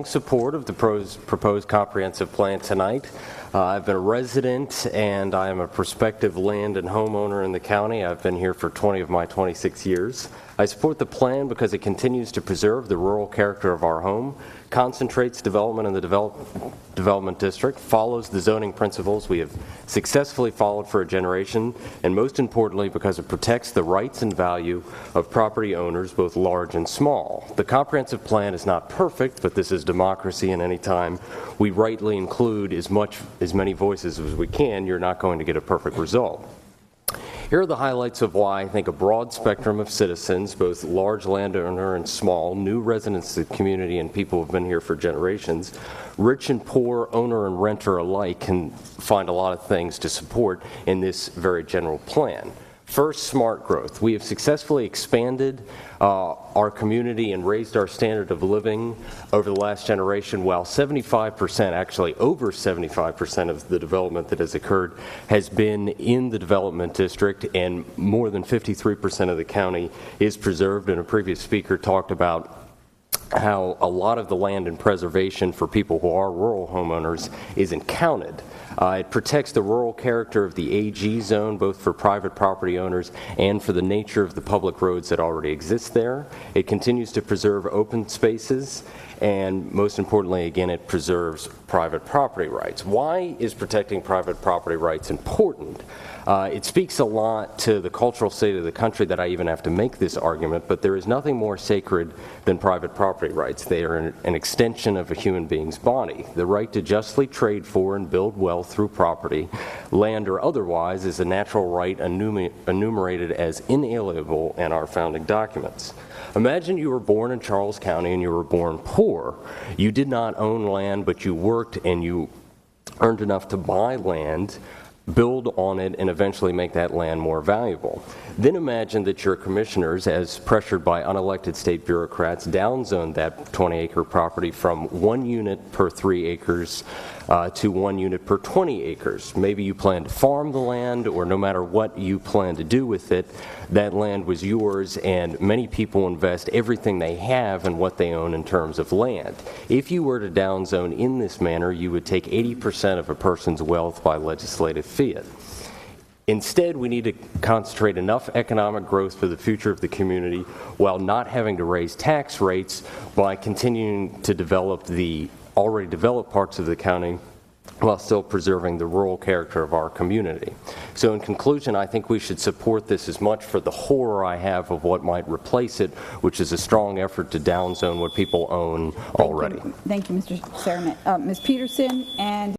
Support of the proposed comprehensive plan tonight. I've been a resident and I am a prospective land and homeowner in the county. I've been here for 20 of my 26 years. I support the plan because it continues to preserve the rural character of our home, concentrates development in the development district, follows the zoning principles we have successfully followed for a generation, and most importantly because it protects the rights and value of property owners, both large and small. The comprehensive plan is not perfect, but this is democracy, and any time we rightly include as many voices as we can, you're not going to get a perfect result. Here are the highlights of why I think a broad spectrum of citizens, both large landowner and small, new residents of the community and people who have been here for generations, rich and poor, owner and renter alike, can find a lot of things to support in this very general plan. First, smart growth. We have successfully expanded our community and raised our standard of living over the last generation, while 75%, actually over 75% of the development that has occurred has been in the development district, and more than 53% of the county is preserved. And a previous speaker talked about how a lot of the land and preservation for people who are rural homeowners isn't counted. It protects the rural character of the AG zone, both for private property owners and for the nature of the public roads that already exist there. It continues to preserve open spaces, and most importantly, again, it preserves private property rights. Why is protecting private property rights important? It speaks a lot to the cultural state of the country that I even have to make this argument, but there is nothing more sacred than private property rights. They are an extension of a human being's body. The right to justly trade for and build wealth through property, land or otherwise, is a natural right enumerated as inalienable in our founding documents. Imagine you were born in Charles County and you were born poor. You did not own land, but you worked and you earned enough to buy land, build on it, and eventually make that land more valuable. Then imagine that your commissioners, as pressured by unelected state bureaucrats, downzoned that 20-acre property from 1 unit per 3 acres to 1 unit per 20 acres. Maybe you plan to farm the land, or no matter what you plan to do with it, that land was yours, and many people invest everything they have in what they own in terms of land. If you were to downzone in this manner, you would take 80% of a person's wealth by legislative fiat. Instead, we need to concentrate enough economic growth for the future of the community while not having to raise tax rates by continuing to develop the already developed parts of the county while still preserving the rural character of our community. So in conclusion, I think we should support this as much for the horror I have of what might replace it, which is a strong effort to downzone what people own already. Thank you, Mr. Sermon. Ms. Peterson and